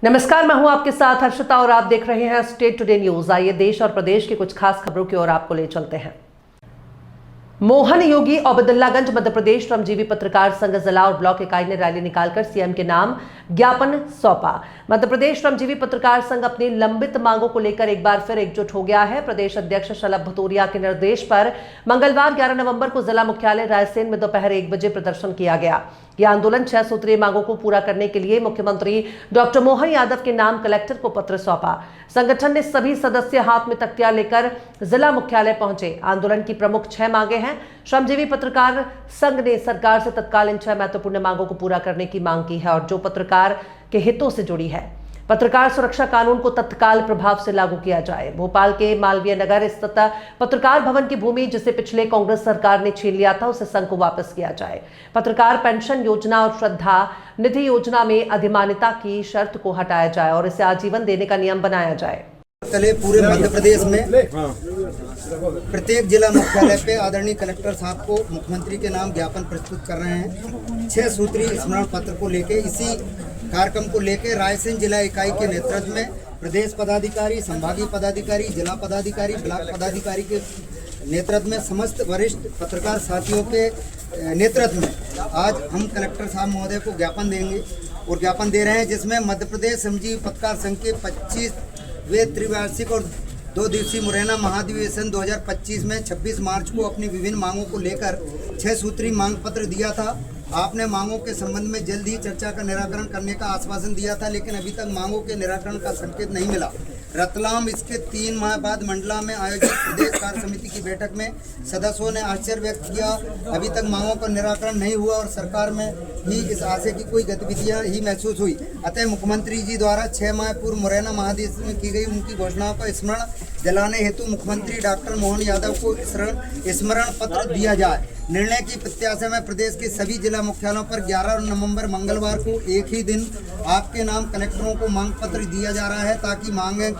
नमस्कार, मैं हूं आपके साथ हर्षिता और आप देख रहे हैं स्टेट टुडे न्यूज। आइए देश और प्रदेश की कुछ खास खबरों की ओर आपको ले चलते हैं। मोहन योगी औबदुल्लागंज मध्य प्रदेश श्रमजीवी पत्रकार संघ जिला और ब्लॉक इकाई ने रैली निकालकर सीएम के नाम ज्ञापन सौंपा। मध्य प्रदेश श्रमजीवी पत्रकार संघ अपनी लंबित मांगों को लेकर एक बार फिर एकजुट हो गया है। प्रदेश अध्यक्ष शलभ भतूरिया के निर्देश पर मंगलवार 11 नवंबर को जिला मुख्यालय रायसेन में दोपहर 1 बजे प्रदर्शन किया गया। यह आंदोलन 6 सूत्रीय मांगों को पूरा करने के लिए मुख्यमंत्री डॉक्टर मोहन यादव के नाम कलेक्टर को पत्र सौंपा। संगठन ने सभी सदस्य हाथ में तख्तियां लेकर जिला मुख्यालय पहुंचे। आंदोलन की प्रमुख 6 मांगे हैं। श्रमजीवी पत्रकार संघ ने सरकार से तत्काल इन 6 महत्वपूर्ण मांगों को पूरा करने की मांग की है और जो पत्रकार के हितों से जुड़ी है। पत्रकार सुरक्षा कानून को तत्काल प्रभाव से लागू किया जाए। भोपाल के मालवीय नगर स्थित पत्रकार भवन की भूमि जिसे पिछले कांग्रेस सरकार ने छीन लिया था उसे संघ को वापस किया जाए। पत्रकार पेंशन योजना और श्रद्धा निधि योजना में अधिमान्यता की शर्त को हटाया जाए और इसे आजीवन देने का नियम बनाया जाए। कल पूरे मध्य प्रदेश में प्रत्येक जिला मुख्यालय पे आदरणीय कलेक्टर साहब को मुख्यमंत्री के नाम ज्ञापन प्रस्तुत कर रहे हैं। 6 सूत्रीय स्मरण पत्र को लेके इसी कार्यक्रम को लेकर रायसेन जिला इकाई के नेतृत्व में प्रदेश पदाधिकारी, संभागीय पदाधिकारी, जिला पदाधिकारी, ब्लॉक पदाधिकारी के नेतृत्व में समस्त वरिष्ठ पत्रकार साथियों के नेतृत्व में आज हम कलेक्टर साहब महोदय को ज्ञापन देंगे और ज्ञापन दे रहे हैं, जिसमें मध्य प्रदेश श्रमजीवी पत्रकार संघ के 25वें त्रिवार्षिक और 2 दिवसीय मुरैना महाधिवेशन 2025 में 26 मार्च को अपनी विभिन्न मांगों को लेकर 6 सूत्रीय मांग पत्र दिया था। आपने मांगों के संबंध में जल्द ही चर्चा का निराकरण करने का आश्वासन दिया था, लेकिन अभी तक मांगों के निराकरण का संकेत नहीं मिला। रतलाम इसके 3 माह बाद मंडला में आयोजित प्रदेश कार्य समिति की बैठक में सदस्यों ने आश्चर्य व्यक्त किया। अभी तक मांगों का निराकरण नहीं हुआ और सरकार में ही इस आशय की कोई गतिविधियां ही महसूस हुई। अतः मुख्यमंत्री जी द्वारा 6 माह पूर्व मुरैना महाधिवेशन में की गई उनकी घोषणाओं का स्मरण दिलाने हेतु मुख्यमंत्री डॉक्टर मोहन यादव को स्मरण पत्र दिया जाए। निर्णय की प्रत्याशा में प्रदेश के सभी जिला मुख्यालयों पर 11 नवंबर मंगलवार को एक ही दिन आपके नाम कलेक्टरों को मांग पत्र दिया जा रहा है ताकि मांगे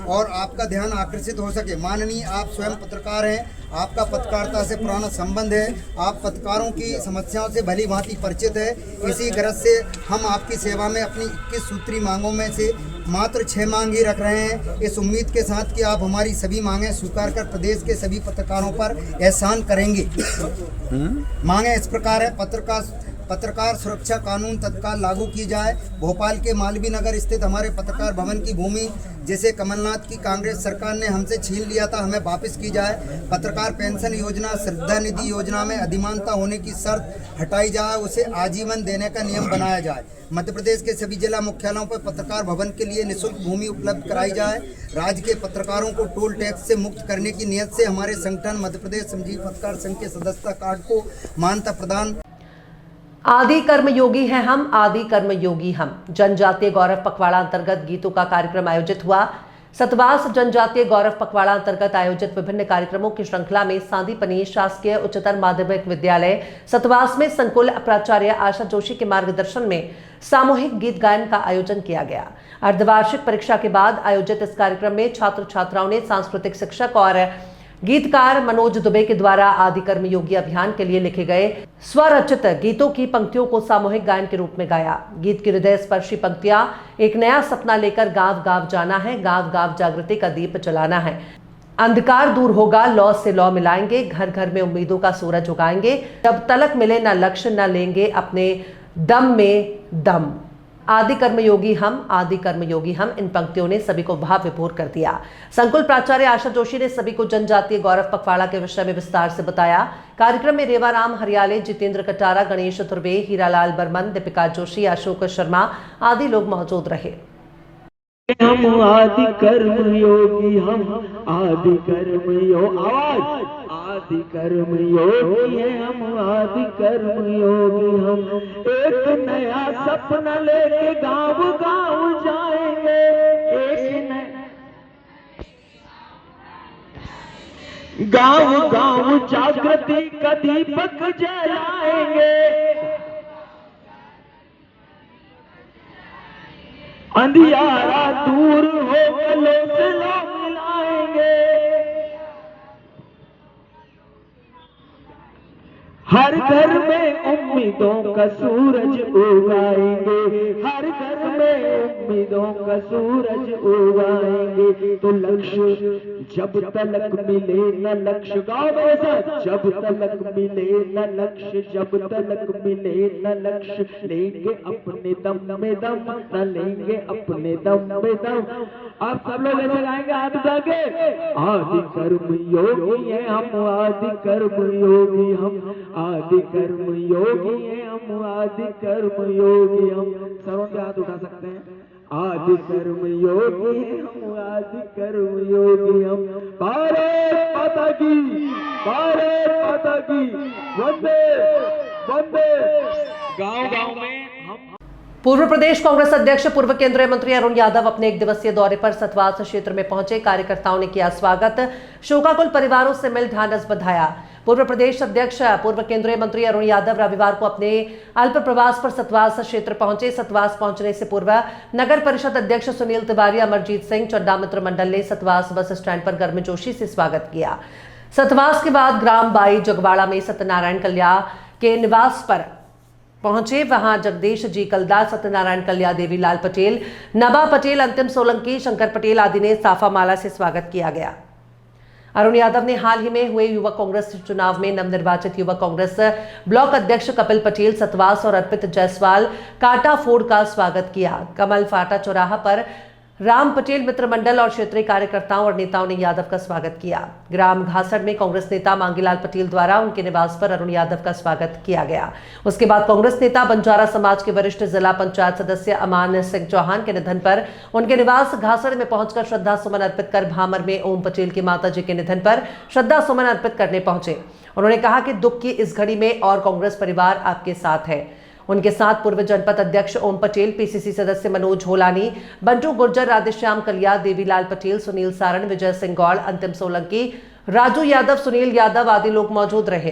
और आपका ध्यान आकर्षित हो सके। माननीय, आप स्वयं पत्रकार हैं, आपका पत्रकारिता से पुराना संबंध है, आप पत्रकारों की समस्याओं से भली भांति परिचित है। इसी गरज से हम आपकी सेवा में अपनी 21 सूत्री मांगों में से मात्र 6 मांग ही रख रहे हैं, इस उम्मीद के साथ कि आप हमारी सभी मांगें स्वीकार कर प्रदेश के सभी पत्रकारों पर एहसान करेंगे। मांगें इस प्रकार है। पत्रकार सुरक्षा कानून तत्काल लागू की जाए। भोपाल के मालवीय नगर स्थित हमारे पत्रकार भवन की भूमि जिसे कमलनाथ की कांग्रेस सरकार ने हमसे छीन लिया था, हमें वापस की जाए। पत्रकार पेंशन योजना, श्रद्धा निधि योजना में अधिमानता होने की शर्त हटाई जाए, उसे आजीवन देने का नियम बनाया जाए। मध्य प्रदेश के सभी जिला मुख्यालयों पर पत्रकार भवन के लिए निःशुल्क भूमि उपलब्ध कराई जाए। राज्य के पत्रकारों को टोल टैक्स से मुक्त करने की नीयत से हमारे संगठन मध्य प्रदेश श्रमजीवी पत्रकार संघ के सदस्यता कार्ड को मान्यता प्रदान। आदि कर्म योगी हैं हम, आदि कर्म योगी हम। जनजातीय गौरव पखवाड़ा अंतर्गत गीतों का कार्यक्रम आयोजित हुआ। सतवास जनजातीय गौरव पखवाड़ा अंतर्गत आयोजित विभिन्न कार्यक्रमों की श्रृंखला में सांदीपनी शासकीय उच्चतर माध्यमिक विद्यालय सतवास में संकुल प्राचार्य आशा जोशी के मार्गदर्शन में सामूहिक गीत गायन का आयोजन किया गया। अर्धवार्षिक परीक्षा के बाद आयोजित इस कार्यक्रम में छात्र छात्राओं ने सांस्कृतिक शिक्षक और गीतकार मनोज दुबे के द्वारा आदि कर्म योगी अभियान के लिए लिखे गए स्वरचित गीतों की पंक्तियों को सामूहिक गायन के रूप में गाया। गीत की हृदय स्पर्शी पंक्तियां, एक नया सपना लेकर गांव गांव जाना है, गांव गांव जागृति का दीप जलाना है, अंधकार दूर होगा, लौ से लौ मिलाएंगे, घर घर में उम्मीदों का सूरज उगाएंगे, जब तलक मिले न लक्ष्य न लेंगे अपने दम में दम। आदि कर्म योगी हम, आदि कर्म योगी हम, इन पंक्तियों ने सभी को भाव विभोर कर दिया। संकुल प्राचार्य आशा जोशी ने सभी को जनजातीय गौरव पखवाड़ा के विषय में विस्तार से बताया। कार्यक्रम में रेवाराम हरियाले, जितेंद्र कटारा, गणेश धुर्वे, हीरालाल बर्मन, दीपिका जोशी, अशोक शर्मा आदि लोग मौजूद रहे। हम आदि कर्म योगी, हम आदि कर्म योगी, आदि कर्म योगी है हम, आदि कर्म योगी हम। एक नया सपना लेके गांव गांव जाएंगे, एक गांव गांव जागृति का दीपक जलाएंगे, अंधियारा दूर हो लो से लो मिलाएंगे। हर घर में उम्मीदों का सूरज उगाएंगे, हर घर में उम्मीदों का सूरज उगाएंगे। तो लक्ष्य जब तलक मिले न लक्ष्य, गाँव में ऐसा, जब तलक मिले न लक्ष्य, जब तलक मिले न लक्ष्य, लेंगे अपने दम में दम, न लेंगे अपने दम में दम। आप सब लोग ऐसे गाएंगे हाथ उठा के, आदि कर्म योगी हैं हम, आदि कर्म योगी हम, आदि कर्म योगी हैं हम, आदि कर्म योगी हम। सरों पे हाथ उठा सकते हैं। आदि कर्म योगी हैं हम, आदि कर्म योगी हम। भारत माता की, भारत माता की, वंदे वंदे। गांव-गांव में हम पूर्व प्रदेश कांग्रेस अध्यक्ष पूर्व केंद्रीय मंत्री अरुण यादव अपने एक दिवसीय दौरे पर सतवास क्षेत्र में पहुंचे। कार्यकर्ताओं ने किया स्वागत, शोकाकुल परिवारों से मिल ढांढस बंधाया। पूर्व प्रदेश अध्यक्ष पूर्व केंद्रीय मंत्री अरुण यादव रविवार को अपने अल्प प्रवास पर सतवास क्षेत्र पहुंचे। सतवास पहुंचने से पूर्व नगर परिषद अध्यक्ष सुनील तिवारी, अमरजीत सिंह, चड्डा मित्र मंडल ने सतवास बस स्टैंड पर गर्मजोशी से स्वागत किया। सतवास के बाद ग्राम बाई जगवाड़ा में सत्यनारायण कल्या के निवास पर पहुंचे। वहां जगदीश जी कलदार, सत्यनारायण कल्या, देवीलाल पटेल, नबा पटेल, अंतिम सोलंकी, शंकर पटेल आदि ने साफा माला से स्वागत किया गया। अरुण यादव ने हाल ही में हुए युवक कांग्रेस चुनाव में नवनिर्वाचित युवक कांग्रेस ब्लॉक अध्यक्ष कपिल पटेल, सतवास और अर्पित जायसवाल काटाफोड़ का स्वागत किया। कमल फाटा चौराहा पर राम पटेल मित्र मंडल और क्षेत्रीय कार्यकर्ताओं और नेताओं ने यादव का स्वागत किया। ग्राम घासड़ में कांग्रेस नेता मांगीलाल पटेल द्वारा उनके निवास पर अरुण यादव का स्वागत किया गया। उसके बाद कांग्रेस नेता बंजारा समाज के वरिष्ठ जिला पंचायत सदस्य अमान सिंह चौहान के निधन पर उनके निवास घासड़ में पहुंचकर श्रद्धा सुमन अर्पित कर भामर में ओम पटेल की माताजी के निधन पर श्रद्धा सुमन अर्पित करने पहुंचे। उन्होंने कहा कि दुख की इस घड़ी में और कांग्रेस परिवार आपके साथ है। उनके साथ पूर्व जनपद अध्यक्ष ओम पटेल, पीसीसी सदस्य मनोज होलानी, बंटू गुर्जर, राधेश्याम कलिया, देवीलाल पटेल, सुनील सारण, विजय सिंह गौड़, अंतिम सोलंकी, राजू यादव, सुनील यादव आदि लोग मौजूद रहे।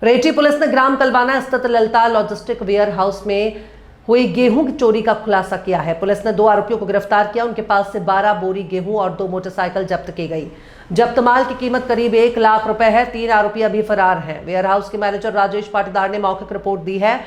रेटी पुलिस ने ग्राम कलवाना स्थित ललिता लॉजिस्टिक वेयर हाउस में हुई गेहूं की चोरी का खुलासा किया है। पुलिस ने 2 आरोपियों को गिरफ्तार किया। उनके पास से 12 बोरी गेहूं और 2 मोटरसाइकिल जब्त की गई। जब्त माल की कीमत करीब 1 लाख रुपए है। 3 आरोपी अभी फरार हैं। वेयर हाउस के मैनेजर राजेश पाटीदार ने मौखिक रिपोर्ट दी है।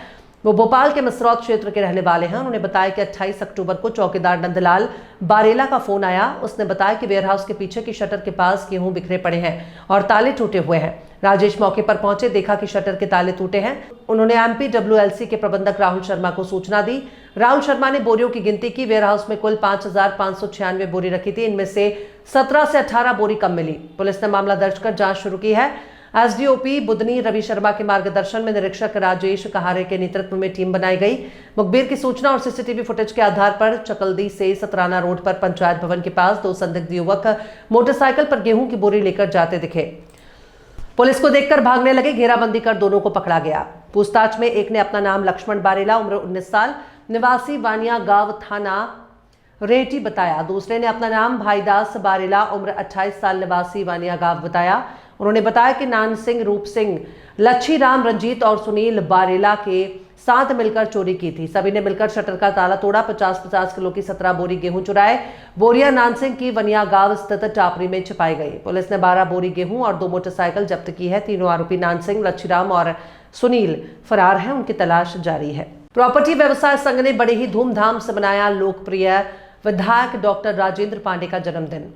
वो भोपाल के मिसरौत क्षेत्र के रहने वाले हैं। उन्होंने बताया कि 28 अक्टूबर को चौकीदार नंदलाल बारेला का फोन आया। उसने बताया कि वेयरहाउस के पीछे की शटर के पास गेहूं बिखरे पड़े हैं और ताले टूटे हुए हैं। राजेश मौके पर पहुंचे, देखा कि शटर के ताले टूटे हैं। उन्होंने MPWLC के प्रबंधक राहुल शर्मा को सूचना दी। राहुल शर्मा ने बोरियों की गिनती की। वेयरहाउस में कुल 5596 बोरी रखी थी। इनमें से 17 से 18 बोरी कम मिली। पुलिस ने मामला दर्ज कर जांच शुरू की है। एसडीओपी बुधनी रवि शर्मा के मार्गदर्शन में निरीक्षक राजेश कहारे के नेतृत्व में टीम बनाई गई। मुखबिर की सूचना और सीसीटीवी फुटेज के आधार पर चकल्दी से सतराना रोड पर पंचायत भवन के पास 2 संदिग्ध युवक मोटरसाइकिल पर गेहूं की बोरी लेकर जाते दिखे। पुलिस को देखकर भागने लगे। घेराबंदी कर दोनों को पकड़ा गया। पूछताछ में एक ने अपना नाम लक्ष्मण बारेला, उम्र 19 साल, निवासी वानिया गांव, थाना रेटी बताया। दूसरे ने अपना नाम भाईदास बारेला, उम्र 28 साल, निवासी वानिया गांव बताया। उन्होंने बताया कि नान सिंह, रूप सिंह, लच्छी राम, रंजीत और सुनील बारेला के साथ मिलकर चोरी की थी। सभी ने मिलकर शटर का ताला तोड़ा। 50-50 किलो की 17 बोरी गेहूं चुराए। बोरियां नान सिंह की वनिया गांव स्थित टापरी में छिपाई गई। पुलिस ने 12 बोरी गेहूं और 2 मोटरसाइकिल जब्त की है। तीनों आरोपी नान सिंह, लच्छी राम और सुनील फरार हैं। उनकी तलाश जारी है। प्रॉपर्टी व्यवसाय संघ ने बड़े ही धूमधाम से मनाया लोकप्रिय विधायक डॉक्टर राजेंद्र पांडे का जन्मदिन।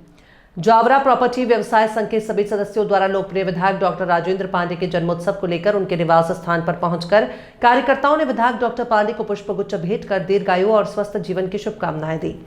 जावरा प्रॉपर्टी व्यवसाय संघ के सभी सदस्यों द्वारा लोकप्रिय विधायक डॉक्टर राजेंद्र पांडे के जन्मोत्सव को लेकर उनके निवास स्थान पर पहुंचकर कार्यकर्ताओं ने विधायक डॉक्टर पांडे को पुष्पगुच्छ भेंट कर दीर्घायु और स्वस्थ जीवन की शुभकामनाएं दी।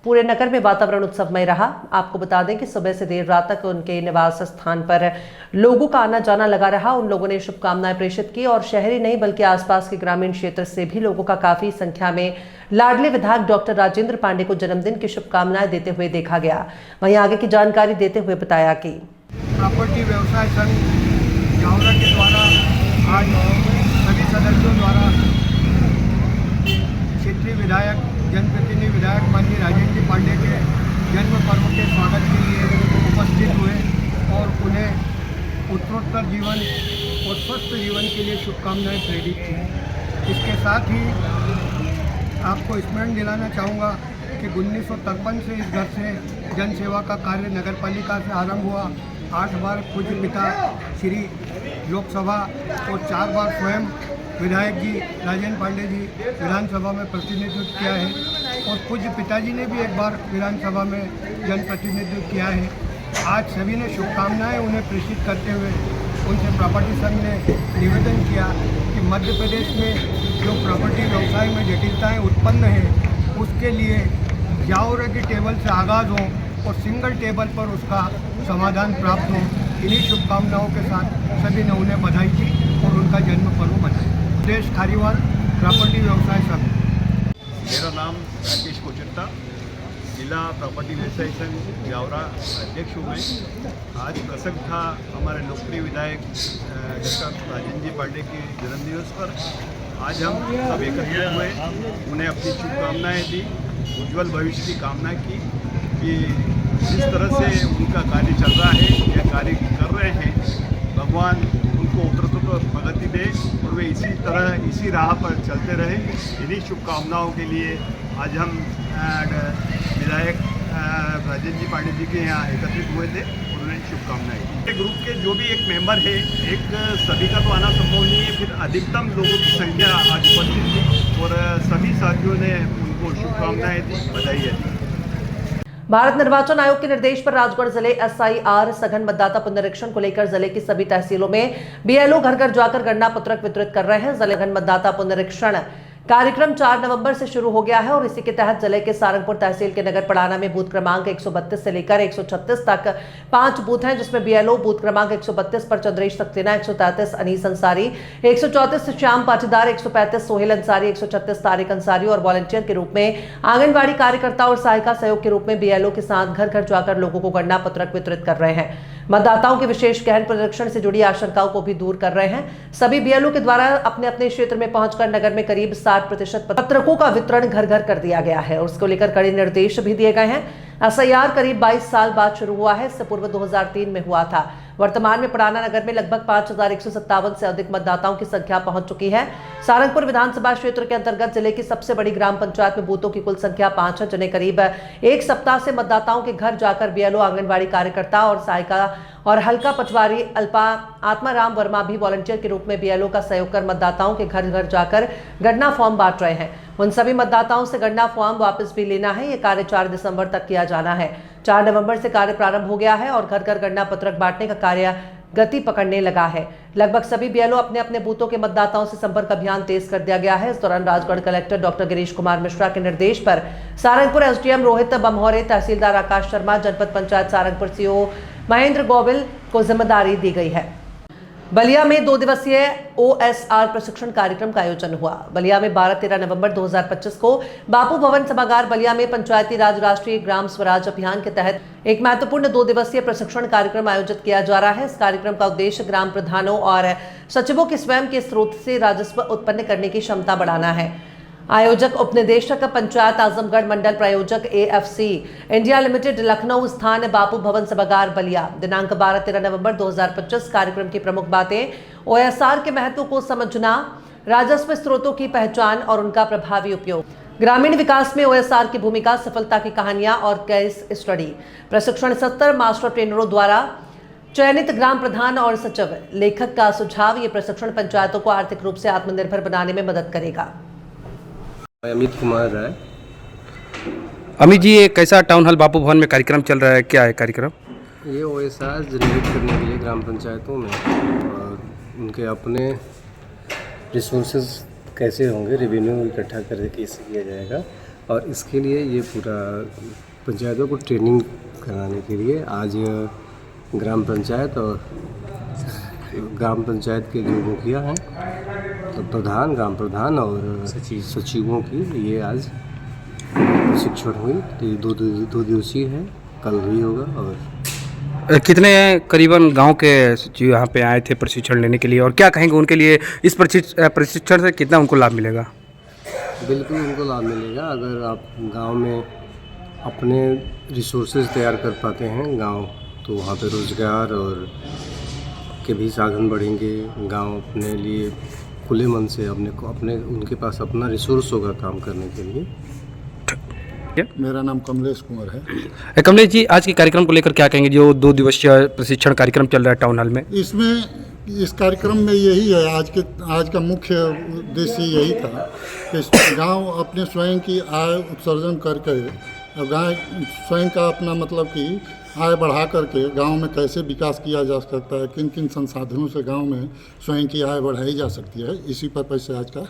पूरे नगर में वातावरण उत्सवमय रहा। आपको बता दें कि सुबह से देर रात तक उनके निवास स्थान पर लोगों का आना जाना लगा रहा। उन लोगों ने शुभकामनाएं प्रेषित की और शहरी नहीं बल्कि आसपास के ग्रामीण क्षेत्र से भी लोगों का काफी संख्या में लाडले विधायक डॉक्टर राजेंद्र पांडे को जन्मदिन की शुभकामनाएं देते हुए देखा गया। वहीं आगे की जानकारी देते हुए बताया कि प्रॉपर्टी व्यवसाय संघ जावरा के द्वारा आज सभी सदस्यों द्वारा क्षेत्रीय विधायक जनप्रतिनिधि विधायक माननीय राजेंद्र पांडे के जन्म पर्व के स्वागत के लिए उपस्थित हुए और उन्हें उत्तरोत्तर जीवन और स्वस्थ जीवन के लिए शुभकामनाएं प्रेरित की। इसके साथ ही आपको स्मरण दिलाना चाहूँगा कि 1953 से इस घर से जन सेवा का कार्य नगर पालिका से आरंभ हुआ। 8 बार पूज्य पिता श्री लोकसभा और 4 बार स्वयं विधायक जी राजेंद्र पांडे जी विधानसभा में प्रतिनिधित्व किया है और पूज्य पिताजी ने भी एक बार विधानसभा में जनप्रतिनिधित्व किया है। आज सभी ने शुभकामनाएं उन्हें प्रेषित करते हुए उनसे प्रॉपर्टी संघ ने निवेदन किया कि मध्य प्रदेश में जो प्रॉपर्टी व्यवसाय में जटिलताएं उत्पन्न हैं उसके लिए जाओरा की टेबल से आगाज़ हो और सिंगल टेबल पर उसका समाधान प्राप्त हो। इन्हीं शुभकामनाओं के साथ सभी ने उन्हें बधाई दी और उनका जन्म पर्व मनाया। देश खारीवाल प्रॉपर्टी व्यवसाय संघ। मेरा नाम राकेश कोचट्टा, जिला प्रॉपर्टी व्यवसाय संघ जावरा अध्यक्ष हूँ मैं। आज प्रसंग था हमारे लोकप्रिय विधायक डॉक्टर राजेंद्र जी पांडे के जन्मदिवस पर। आज हम सब एकत्रित हुए, उन्हें अपनी शुभकामनाएँ दी, उज्जवल भविष्य की कामना की कि जिस तरह से उनका कार्य चल रहा है या कार्य कर रहे हैं, भगवान उनको उत्तरोत्तर प्रगति दे और वे इसी तरह इसी राह पर चलते रहे। इन्हीं शुभकामनाओं के लिए आज हम विधायक राजेंद्र जी पांडे जी के यहाँ एकत्रित हुए थे और उन्हें शुभकामनाएं दी। ग्रुप के जो भी एक मेंबर है, एक सभी का तो आना संभव नहीं है, फिर अधिकतम लोगों की संख्या आज उपस्थित थी और सभी साथियों ने उनको शुभकामनाएं दी, बधाई दी। भारत निर्वाचन आयोग के निर्देश पर राजगढ़ जिले एसआईआर सघन मतदाता पुनरीक्षण को लेकर जिले की सभी तहसीलों में बीएलओ घर घर जाकर गणना पत्रक वितरित कर रहे हैं। जिले सघन मतदाता पुनरीक्षण कार्यक्रम 4 नवंबर से शुरू हो गया है और इसी के तहत जिले के सारंगपुर तहसील के नगर पड़ाना में बूथ क्रमांक 132 से लेकर 136 तक 5 बूथ हैं, जिसमें बीएलओ बूथ क्रमांक 132 पर चंद्रेश सक्सेना, 133 अनीस अंसारी, 134 श्याम पाटीदार, 135 सोहेल अंसारी, 136 तारिक अंसारी और वॉलंटियर के रूप में आंगनबाड़ी कार्यकर्ता और सहायिका सहयोग के रूप में बीएलओ के साथ घर घर जाकर लोगों को गणना पत्रक वितरित कर रहे हैं। मतदाताओं के विशेष गहन प्रशिक्षण से जुड़ी आशंकाओं को भी दूर कर रहे हैं। सभी बीएलओ के द्वारा अपने अपने क्षेत्र में पहुंचकर नगर में करीब 60% पत्रकों का वितरण घर घर कर दिया गया है और उसको लेकर कड़े निर्देश भी दिए गए हैं। एसआईआर करीब 22 साल बाद शुरू हुआ है, इससे पूर्व 2003 में हुआ था। वर्तमान में पड़ाना नगर में लगभग 5157 से अधिक मतदाताओं की संख्या पहुंच चुकी है। सारंगपुर विधानसभा क्षेत्र के अंतर्गत जिले की सबसे बड़ी ग्राम पंचायत में बूथों की कुल संख्या 5 है, जिन्हें करीब 1 सप्ताह से मतदाताओं के घर जाकर बीएलओ, आंगनबाड़ी कार्यकर्ता और सहायिका और हल्का पटवारी आत्माराम वर्मा भी वॉलंटियर के रूप में बीएलओ का सहयोग कर मतदाताओं के घर घर जाकर गणना फॉर्म बांट रहे हैं। उन सभी मतदाताओं से गणना फॉर्म वापस भी लेना है। ये कार्य 4 दिसंबर तक किया जाना है। 4 नवंबर से कार्य प्रारंभ हो गया है और घर घर गणना पत्रक बांटने का कार्य गति पकड़ने लगा है। लगभग सभी बीएलओ अपने अपने बूथों के मतदाताओं से संपर्क अभियान तेज कर दिया गया है। इस दौरान राजगढ़ कलेक्टर डॉक्टर गिरीश कुमार मिश्रा के निर्देश पर सारंगपुर एसडीएम रोहित बमहौरे, तहसीलदार आकाश शर्मा, जनपद पंचायत सारंगपुर सीओ महेंद्र गोविल को जिम्मेदारी दी गई है। बलिया में 2 दिवसीय ओएसआर प्रशिक्षण कार्यक्रम का आयोजन हुआ। बलिया में 12-13 नवंबर 2025 को बापू भवन सभागार बलिया में पंचायती राज राष्ट्रीय ग्राम स्वराज अभियान के तहत एक महत्वपूर्ण 2 दिवसीय प्रशिक्षण कार्यक्रम आयोजित किया जा रहा है। इस कार्यक्रम का उद्देश्य ग्राम प्रधानों और सचिवों के स्वयं के स्रोत से राजस्व उत्पन्न करने की क्षमता बढ़ाना है। आयोजक उपनिदेशक पंचायत आजमगढ़, मंडल प्रायोजक एएफसी इंडिया लिमिटेड, लखनऊ, स्थान बापू भवन सभागार बलिया। दिनांक 12-13 नवंबर 2025। कार्यक्रम की प्रमुख बातें: ओएसआर के महत्व को समझना, राजस्व स्रोतों की पहचान और उनका प्रभावी उपयोग, ग्रामीण विकास में ओएसआर की भूमिका, सफलता की कहानियां और केस स्टडी। प्रशिक्षण सत्र मास्टर ट्रेनरों द्वारा चयनित ग्राम प्रधान और सचिव। लेखक का सुझाव: ये प्रशिक्षण पंचायतों को आर्थिक रूप से आत्मनिर्भर बनाने में मदद करेगा। अमित कुमार राय। अमित जी, ये कैसा टाउन हॉल बापू भवन में कार्यक्रम चल रहा है, क्या है कार्यक्रम? ये ओएसआर जनरेट करने के लिए ग्राम पंचायतों में और उनके अपने रिसोर्सेज कैसे होंगे, रेवेन्यू इकट्ठा करके कैसे किया जाएगा, और इसके लिए ये पूरा पंचायतों को ट्रेनिंग कराने के लिए आज ग्राम पंचायत और ग्राम पंचायत के जो मुखिया हैं, तो प्रधान, ग्राम प्रधान और सचिवों की ये आज प्रशिक्षण हुई। तो ये 2 दिवसीय है, कल भी होगा। और कितने करीबन गांव के सचिव यहाँ पे आए थे प्रशिक्षण लेने के लिए, और क्या कहेंगे उनके लिए, इस प्रशिक्षण से कितना उनको लाभ मिलेगा? बिल्कुल उनको लाभ मिलेगा। अगर आप गांव में अपने रिसोर्सेज तैयार कर पाते हैं गांव, तो वहाँ पे रोज़गार और के भी साधन बढ़ेंगे। गांव अपने लिए खुले मन से अपने उनके पास अपना रिसोर्स होगा काम करने के लिए। मेरा नाम कमलेश कुमार है। कमलेश जी, आज के कार्यक्रम को लेकर क्या कहेंगे, जो 2 दिवसीय प्रशिक्षण कार्यक्रम चल रहा है टाउन हॉल में? इसमें इस कार्यक्रम में यही है, आज का मुख्य उद्देश्य यही था कि गांव अपने स्वयं की आय उत्सर्जन करके गांव स्वयं का अपना मतलब कि आय बढ़ा करके गांव में कैसे विकास किया जा सकता है, किन किन संसाधनों से गांव में स्वयं की आय बढ़ाई जा सकती है, इसी पर्पज से आज का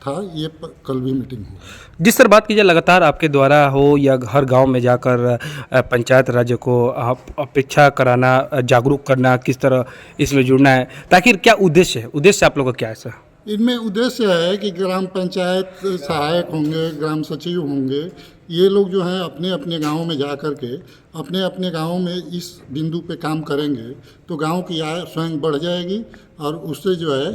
था ये कल भी मीटिंग हुई। जिस तरह बात कीजिए लगातार आपके द्वारा हो या हर गांव में जाकर पंचायत राज्य को अपेक्षा कराना, जागरूक करना, किस तरह इसमें जुड़ना है, ताकि क्या उद्देश्य है, उद्देश्य आप लोगों का क्या है सर? इनमें उद्देश्य है कि ग्राम पंचायत सहायक होंगे, ग्राम सचिव होंगे, ये लोग जो हैं अपने अपने गाँव में जा कर के अपने अपने गाँव में इस बिंदु पे काम करेंगे तो गाँव की आय स्वयं बढ़ जाएगी और उससे जो है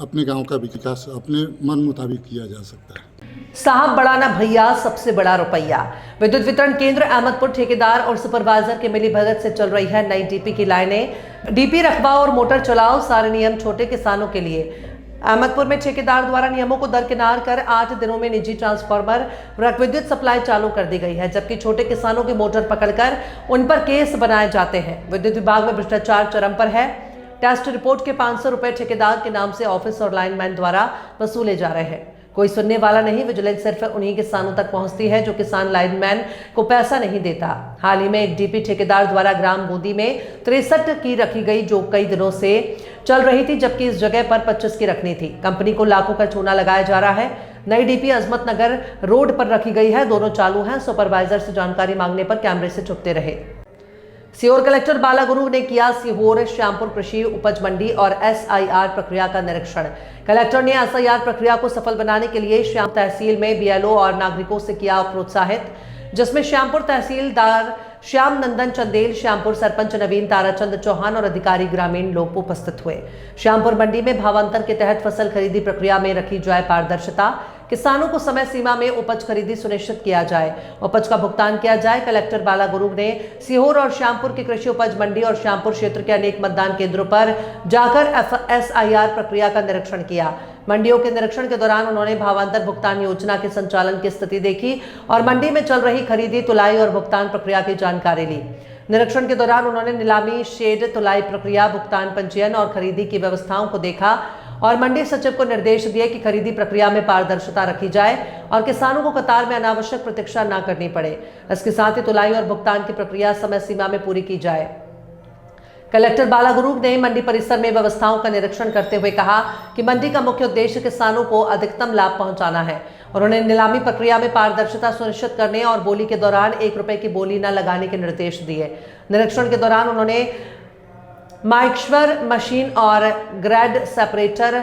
अपने गांव का विकास अपने मन मुताबिक किया जा सकता है। साहब बढ़ाना भैया सबसे बड़ा रुपया। विद्युत वितरण केंद्र अहमदपुर ठेकेदार और सुपरवाइजर के मिली भगत से चल रही है नई डीपी की लाइनें। डीपी रखवाओ और मोटर चलाओ, सारे नियम छोटे किसानों के लिए। अहमदपुर में ठेकेदार द्वारा नियमों को दरकिनार कर 8 दिनों में निजी ट्रांसफार्मर विद्युत सप्लाई चालू कर दी गई है, जबकि छोटे किसानों की मोटर पकड़कर उन पर केस बनाए जाते हैं। विद्युत विभाग में भ्रष्टाचार चरम पर है। टेस्ट रिपोर्ट के 500 रुपए ठेकेदार के नाम से ऑफिस और लाइनमैन द्वारा वसूले जा रहे हैं। कोई सुनने वाला नहीं। विजिलेंस सिर्फ उन्हीं किसानों तक पहुंचती है जो किसान लाइनमैन को पैसा नहीं देता। हाल ही में एक डीपी ठेकेदार द्वारा ग्राम गोदी में 63 की रखी गई, जो कई दिनों से चल रही थी, जबकि इस जगह पर 25 की रखनी थी। कंपनी को लाखों का चूना लगाया जा रहा है। नई डीपी अजमत नगर रोड पर रखी गई है, दोनों चालू हैं। सुपरवाइजर से जानकारी मांगने पर कैमरे से छुपते रहे। सीहोर कलेक्टर बालागुरु ने किया सीहोर श्यामपुर कृषि उपज मंडी और SIR प्रक्रिया का निरीक्षण। कलेक्टर ने SIR प्रक्रिया को सफल बनाने के लिए श्याम तहसील में BLO और नागरिकों से किया प्रोत्साहित, जिसमें श्यामपुर तहसीलदार श्याम नंदन चंदेल, श्यामपुर सरपंच नवीन ताराचंद चौहान और अधिकारी ग्रामीण लोग उपस्थित हुए। श्यामपुर मंडी में भावांतर के तहत फसल खरीदी प्रक्रिया में रखी जाए पारदर्शिता, किसानों को समय सीमा में उपज खरीदी सुनिश्चित किया जाए, उपज का भुगतान किया जाए। कलेक्टर बालागुरु ने सीहोर और श्यामपुर की कृषि उपज मंडी और श्यामपुर क्षेत्र के अनेक मतदान केंद्रों पर जाकर SIR प्रक्रिया का निरीक्षण किया। मंडियों के निरीक्षण के दौरान उन्होंने भावांतर भुगतान योजना के संचालन की स्थिति देखी और मंडी में चल रही खरीदी, तुलाई और भुगतान प्रक्रिया की जानकारी ली। निरीक्षण के दौरान उन्होंने नीलामी, शेड, तुलाई प्रक्रिया, भुगतान पंजीयन और खरीदी की व्यवस्थाओं को देखा और मंडी सचिव को निर्देश दिए कि खरीदी प्रक्रिया में पारदर्शिता रखी जाए और किसानों को कतार में अनावश्यक प्रतीक्षा न करनी पड़े। इसके साथ ही तुलाई और भुगतान की प्रक्रिया समय सीमा में पूरी की जाए। कलेक्टर बालागुरु ने मंडी परिसर में व्यवस्थाओं का निरीक्षण करते हुए कहा कि मंडी का मुख्य उद्देश्य किसानों को अधिकतम लाभ पहुंचाना है। उन्होंने नीलामी प्रक्रिया में पारदर्शिता सुनिश्चित करने और बोली के दौरान 1 रुपए की बोली न लगाने के निर्देश दिए। निरीक्षण के दौरान उन्होंने माइक्श्वर मशीन और ग्रेड सेपरेटर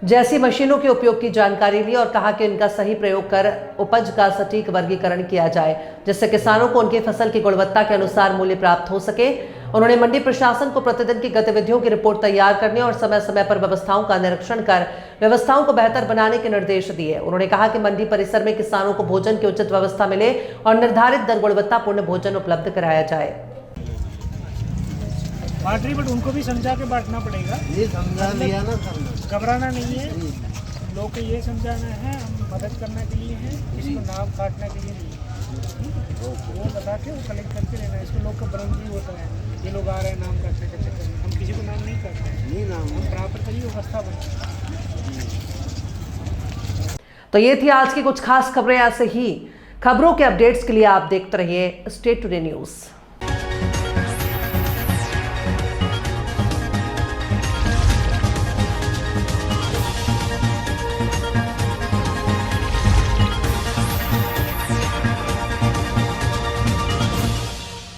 जैसी मशीनों के उपयोग की जानकारी ली और कहा कि इनका सही प्रयोग कर उपज का सटीक वर्गीकरण किया जाए, जिससे किसानों को उनकी फसल की गुणवत्ता के अनुसार मूल्य प्राप्त हो सके। उन्होंने मंडी प्रशासन को प्रतिदिन की गतिविधियों की रिपोर्ट तैयार करने और समय समय पर व्यवस्थाओं का निरीक्षण कर व्यवस्थाओं को बेहतर बनाने के निर्देश दिए। उन्होंने कहा कि मंडी परिसर में किसानों को भोजन की उचित व्यवस्था मिले और निर्धारित दर गुणवत्तापूर्ण भोजन उपलब्ध कराया जाए। बांट रही, बट उनको भी समझा के बांटना पड़ेगा। ये समझा लिया ना, घबराना नहीं है। लोग को ये समझाना है हम मदद करने के लिए हैं, इसको नाम काटने के लिए नहीं। वो बता के वो कलेक्ट करके लेना है। इसको लोग का भ्रम भी होता है, ये लोग आ रहे हैं नाम काटने के चक्कर में। हम किसी को नाम नहीं करते हैं, नहीं नाम हम बराबर करिए व्यवस्था बनाए। तो ये थी आज की कुछ खास खबरें। ऐसे ही खबरों के अपडेट्स के लिए आप देखते रहिए स्टेट टुडे न्यूज़।